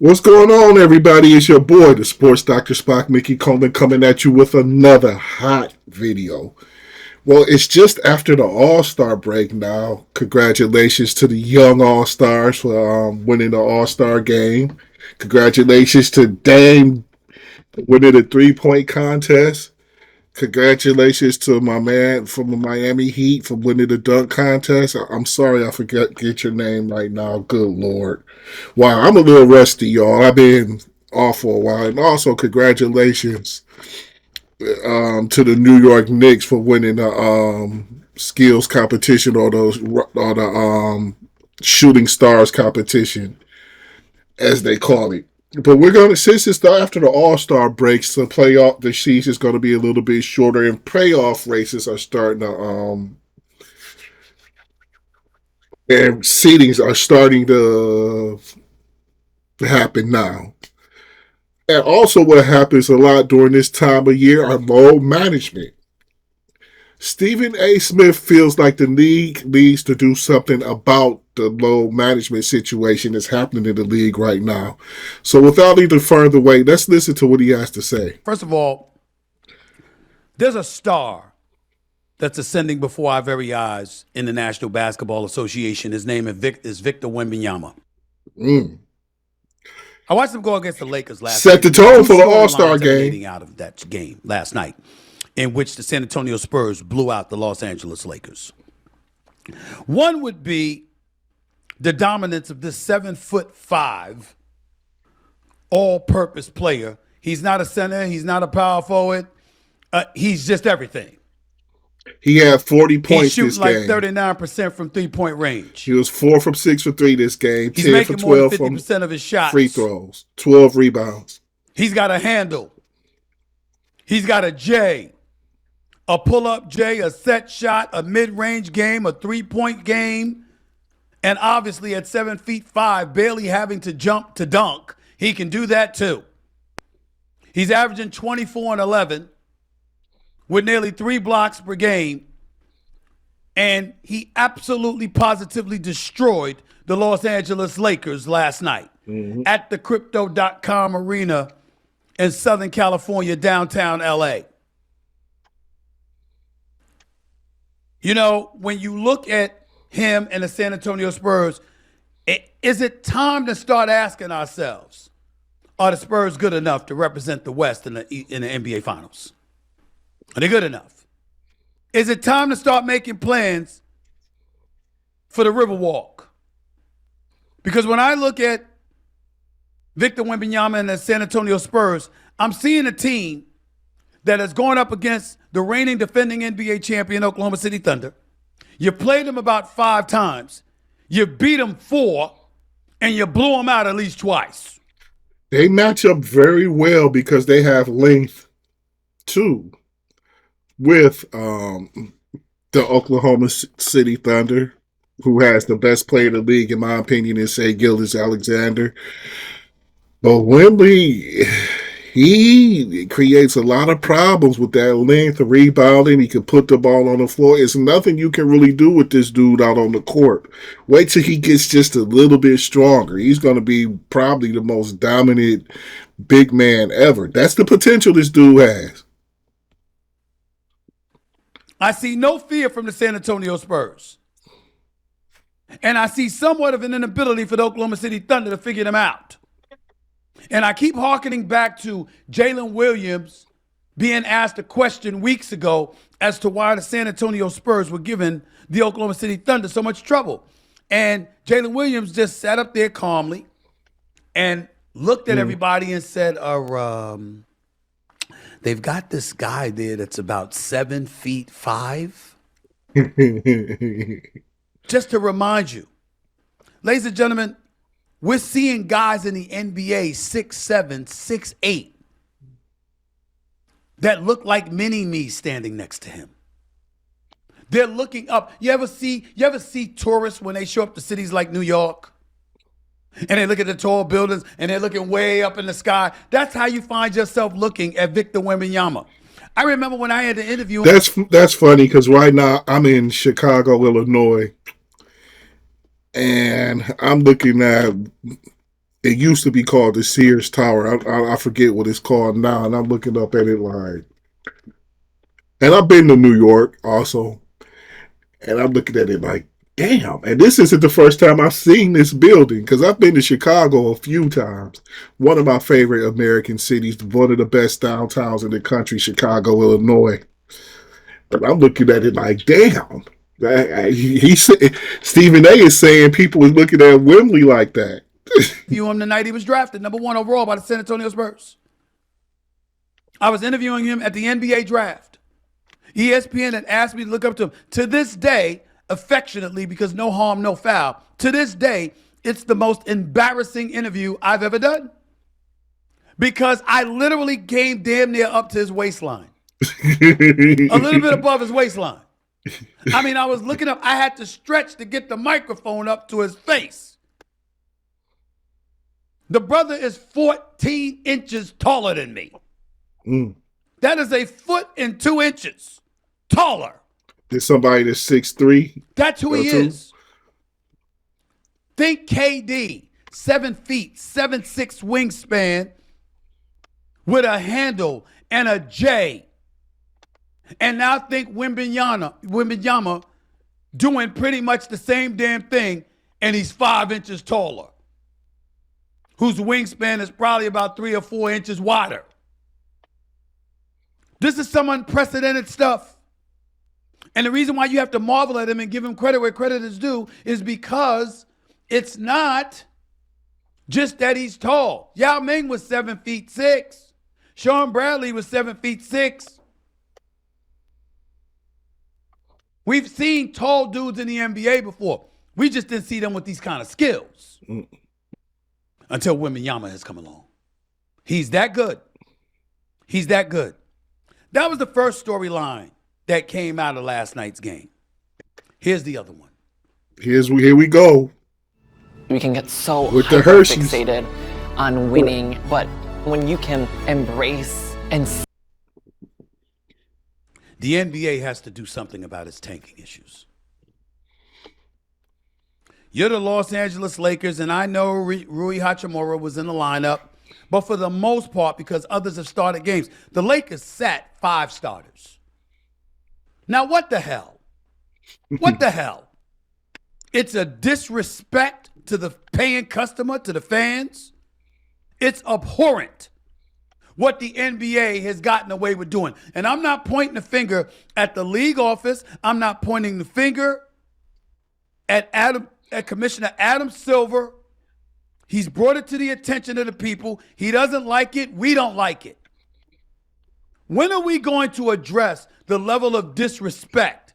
What's going on, everybody? It's your boy, the Sports Doctor Spock, Mickey Coleman, coming at you with another hot video. Well, it's just after the All-Star break now. Congratulations to the young All-Stars for winning the All-Star game. Congratulations to Dame winning the three-point contest. Congratulations to my man from the Miami Heat for winning the dunk contest. I'm sorry I forget get your name right now. Good Lord. Wow, I'm a little rusty, y'all. I've been off for a while. And also congratulations to the New York Knicks for winning the skills competition or the shooting stars competition, as they call it. But we're gonna since it's after the All Star breaks, the playoff the season is gonna be a little bit shorter, and playoff races are starting to and seedings are starting to happen now. And also, what happens a lot during this time of year are load management. Stephen A. Smith feels like the league needs to do something about the load management situation that's happening in the league right now. So, without either further wait, let's listen to what he has to say. First of all, there's a star that's ascending before our very eyes in the National Basketball Association. His name is Victor Wembanyama. I watched him go against the Lakers last night. Set the tone for the All-Star game. Out of that game last night, in which the San Antonio Spurs blew out the Los Angeles Lakers. One would be the dominance of this 7'5" all-purpose player. He's not a center. He's not a power forward. He's just everything. He had 40 points this game. He shoots like 39% from three-point range. He was 4 from 6 for 3 this game. He's 10 for 12 more than 50% of his shots. Free throws. 12 rebounds. He's got a handle. He's got a J. A pull-up J, a set shot, a mid-range game, a three-point game. And obviously at 7'5", barely having to jump to dunk, he can do that too. He's averaging 24 and 11 with nearly 3 blocks per game. And he absolutely positively destroyed the Los Angeles Lakers last night at the Crypto.com Arena in Southern California, downtown LA. You know, when you look at him and the San Antonio Spurs, is it time to start asking ourselves, are the Spurs good enough to represent the West in the NBA Finals? Are they good enough? Is it time to start making plans for the Riverwalk? Because when I look at Victor Wembanyama and the San Antonio Spurs, I'm seeing a team that is going up against the reigning defending NBA champion Oklahoma City Thunder. You played them about 5 times. You beat them 4, and you blew them out at least twice. They match up very well because they have length, too, with the Oklahoma City Thunder, who has the best player in the league, in my opinion, is Shai Gilgeous-Alexander. But Wemby, he creates a lot of problems with that length, the rebounding. He can put the ball on the floor. It's nothing you can really do with this dude out on the court. Wait till he gets just a little bit stronger. He's going to be probably the most dominant big man ever. That's the potential this dude has. I see no fear from the San Antonio Spurs. And I see somewhat of an inability for the Oklahoma City Thunder to figure them out. And I keep hearkening back to Jalen Williams being asked a question weeks ago as to why the San Antonio Spurs were giving the Oklahoma City Thunder so much trouble. And Jalen Williams just sat up there calmly and looked at everybody and said, they've got this guy there that's about 7'5". Just to remind you, ladies and gentlemen, we're seeing guys in the NBA 6'7", 6'8", that look like mini-me standing next to him. They're looking up. You ever see tourists when they show up to cities like New York? And they look at the tall buildings and they're looking way up in the sky. That's how you find yourself looking at Victor Wembanyama. I remember when I had to interview him. That's funny because right now I'm in Chicago, Illinois. And I'm looking at It used to be called the Sears Tower. I forget what it's called now, and I'm looking up at it like. And I've been to New York also, and I'm looking at it like, damn. And this isn't the first time I've seen this building because I've been to Chicago a few times. One of my favorite American cities, one of the best downtowns in the country, Chicago, Illinois. But I'm looking at it like, damn. He said Stephen A. is saying people is looking at Wembley like that. View him the night he was drafted, number 1 overall by the San Antonio Spurs. I was interviewing him at the NBA draft. ESPN had asked me to look up to him. To this day, affectionately, because no harm, no foul, to this day, it's the most embarrassing interview I've ever done. Because I literally came damn near up to his waistline. A little bit above his waistline. I mean, I was looking up. I had to stretch to get the microphone up to his face. The brother is 14 inches taller than me. Mm. That is a foot and 2 inches taller. There's somebody that's 6'3". That's who he is. Think KD, 7 feet, 7'6" wingspan with a handle and a J. And now think Wembanyama doing pretty much the same damn thing, and he's 5 inches taller. Whose wingspan is probably about 3 or 4 inches wider. This is some unprecedented stuff. And the reason why you have to marvel at him and give him credit where credit is due is because it's not just that he's tall. Yao Ming was 7'6". Sean Bradley was 7'6". We've seen tall dudes in the NBA before. We just didn't see them with these kind of skills. Until Wembanyama has come along. He's that good. He's that good. That was the first storyline that came out of last night's game. Here's the other one. Here we go. We can get so with the Hershey's fixated on winning, but when you can embrace and the NBA has to do something about its tanking issues. You're the Los Angeles Lakers, and I know Rui Hachimura was in the lineup, but for the most part, because others have started games, the Lakers sat 5 starters. Now, what the hell? What the hell? It's a disrespect to the paying customer, to the fans. It's abhorrent what the NBA has gotten away with doing. And I'm not pointing the finger at the league office. I'm not pointing the finger at Commissioner Adam Silver. He's brought it to the attention of the people. He doesn't like it. We don't like it. When are we going to address the level of disrespect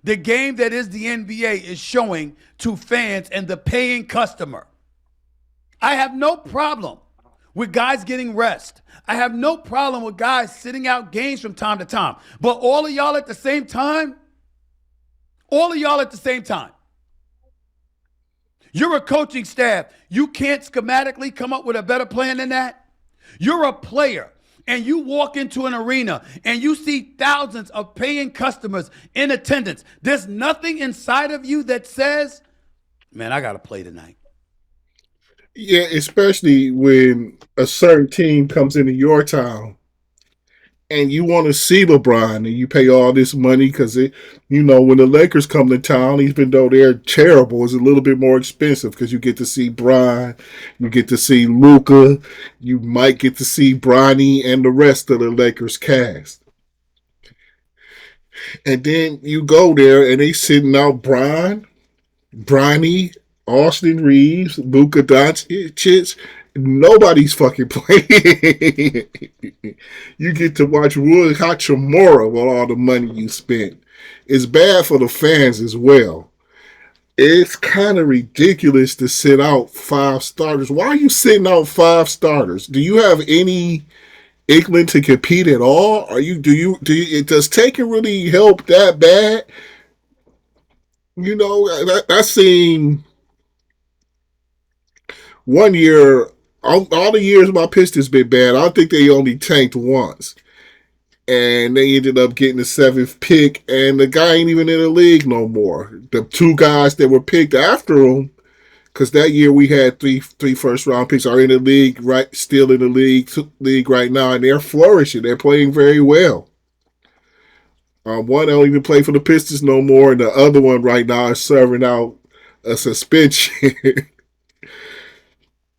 the game that is the NBA is showing to fans and the paying customer? I have no problem with guys getting rest. I have no problem with guys sitting out games from time to time. But all of y'all at the same time, you're a coaching staff. You can't schematically come up with a better plan than that. You're a player, and you walk into an arena, and you see thousands of paying customers in attendance. There's nothing inside of you that says, man, I got to play tonight. Yeah, especially when a certain team comes into your town and you want to see LeBron and you pay all this money because, when the Lakers come to town, even though they're terrible, it's a little bit more expensive because you get to see Bron, you get to see Luka, you might get to see Bronny and the rest of the Lakers cast. And then you go there and they sitting out Bronny, Austin Reeves, Luka Doncic. Nobody's fucking playing. You get to watch Rui Hachimura with all the money you spent. It's bad for the fans as well. It's kind of ridiculous to sit out 5 starters. Why are you sitting out 5 starters? Do you have any inkling to compete at all? Does taking really help that bad? I seen one year, all the years my Pistons been bad, I think they only tanked once. And they ended up getting the 7th pick, and the guy ain't even in the league no more. The 2 guys that were picked after him because that year we had three first round picks are in the league, right? Still in the league right now, and they're flourishing. They're playing very well. One don't even play for the Pistons no more, and the other one right now is serving out a suspension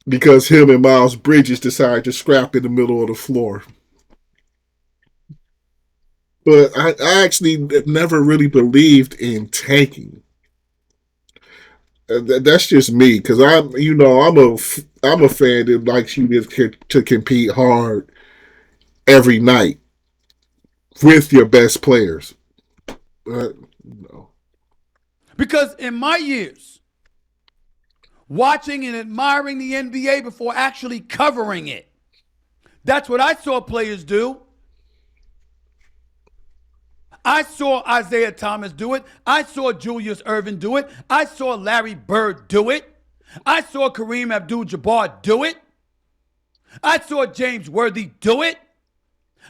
because him and Miles Bridges decided to scrap in the middle of the floor. But I actually never really believed in tanking. That's just me because I'm a fan that likes you to compete hard every night with your best players. But no. Because in my years, watching and admiring the NBA before actually covering it, that's what I saw players do. I saw Isaiah Thomas do it. I saw Julius Erving do it. I saw Larry Bird do it. I saw Kareem Abdul-Jabbar do it. I saw James Worthy do it.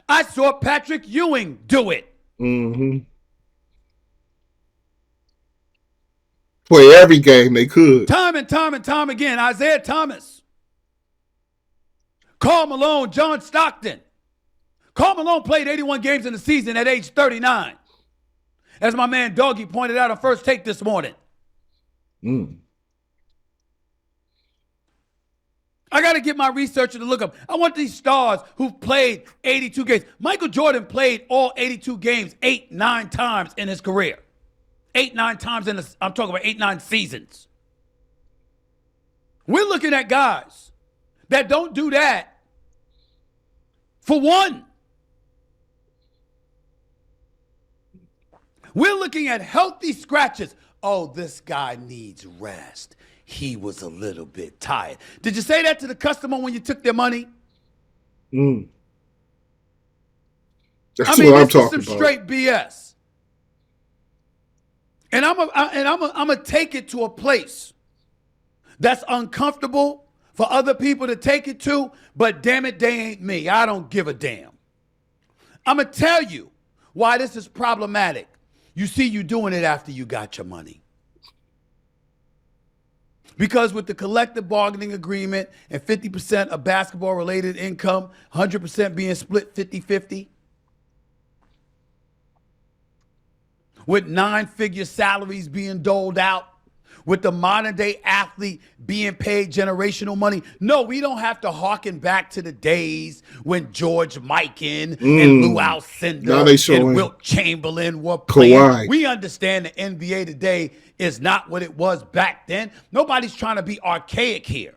I saw Patrick Ewing do it. Mm-hmm. Play every game they could. Time and time and time again, Isaiah Thomas, Karl Malone, John Stockton. Karl Malone played 81 games in the season at age 39. As my man Doggy pointed out on First Take this morning. I got to get my researcher to look up. I want these stars who've played 82 games. Michael Jordan played all 82 games 8-9 times in his career. 8-9 times I'm talking about 8-9 seasons. We're looking at guys that don't do that for one. We're looking at healthy scratches. Oh, this guy needs rest. He was a little bit tired. Did you say that to the customer when you took their money? That's what I'm this talking is some about. Straight BS. And I'm gonna take it to a place that's uncomfortable for other people to take it to, but damn it, they ain't me. I don't give a damn. I'm gonna tell you why this is problematic. You see, you doing it after you got your money. Because with the collective bargaining agreement and 50% of basketball-related income, 100% being split 50-50, with 9-figure salaries being doled out, with the modern-day athlete being paid generational money. No, we don't have to harken back to the days when George Mikan and Lou Alcindor and Wilt Chamberlain were playing. Kawhi. We understand the NBA today is not what it was back then. Nobody's trying to be archaic here.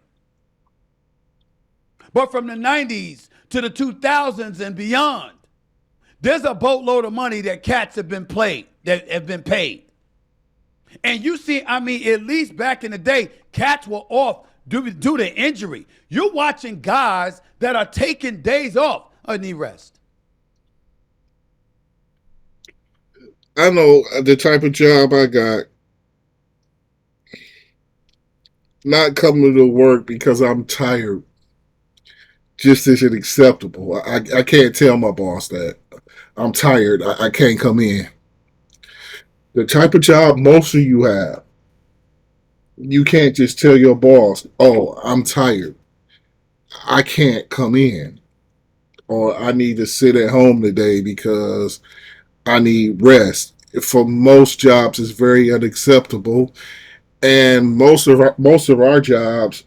But from the 90s to the 2000s and beyond, there's a boatload of money that cats have been paid. And you see, at least back in the day, cats were off due to injury. You're watching guys that are taking days off. I need rest. I know the type of job I got. Not coming to work because I'm tired just isn't acceptable. I can't tell my boss that. I'm tired. I can't come in. The type of job most of you have, you can't just tell your boss, oh, I'm tired. I can't come in. Or I need to sit at home today because I need rest. For most jobs, it's very unacceptable. And most of our jobs,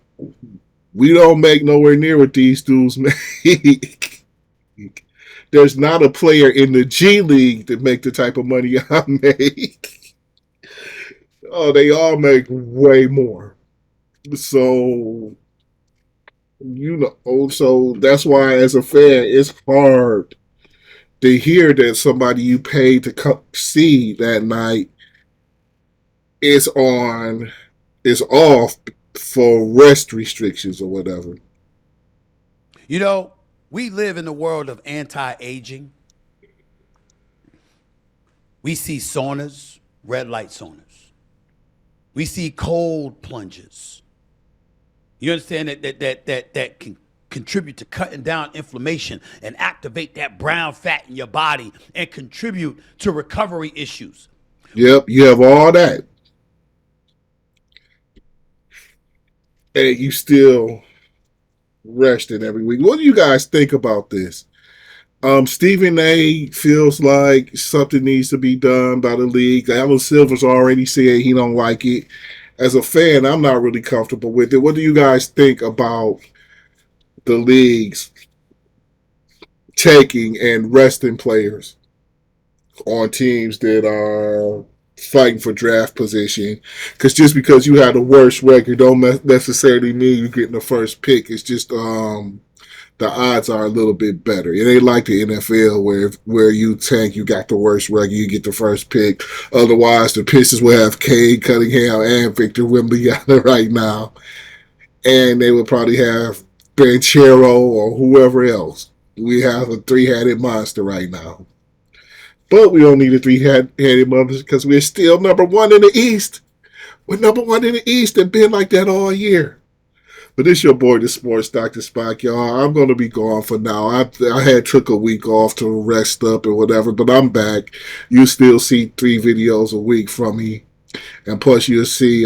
we don't make nowhere near what these dudes make. There's not a player in the G League that make the type of money I make. Oh, they all make way more. So, so that's why as a fan, it's hard to hear that somebody you paid to come see that night is off for rest restrictions or whatever. We live in the world of anti-aging. We see saunas, red light saunas. We see cold plunges. You understand that can contribute to cutting down inflammation and activate that brown fat in your body and contribute to recovery issues. Yep, you have all that. and you still resting every week. What do you guys think about this? Stephen A feels like something needs to be done by the league. Alan Silver's already said he don't like it. As a fan, I'm not really comfortable with it. What do you guys think about the leagues taking and resting players on teams that are fighting for draft position? Because just because you have the worst record don't necessarily mean you're getting the first pick. It's just the odds are a little bit better. It ain't like the NFL where you tank, you got the worst record, you get the first pick. Otherwise, the Pistons will have Cade Cunningham and Victor Wembanyama right now, and they would probably have Banchero or whoever else. We have a three-headed monster right now. But we don't need a three-headed monster because we're still number one in the East. We're number one in the East and been like that all year. But this your boy, the Sports Dr. Spock, y'all. I'm going to be gone for now. I had took a week off to rest up and whatever, but I'm back. You still see 3 videos a week from me. And plus you'll see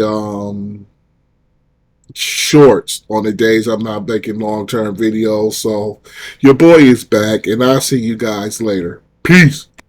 shorts on the days I'm not making long-term videos. So your boy is back, and I'll see you guys later. Peace.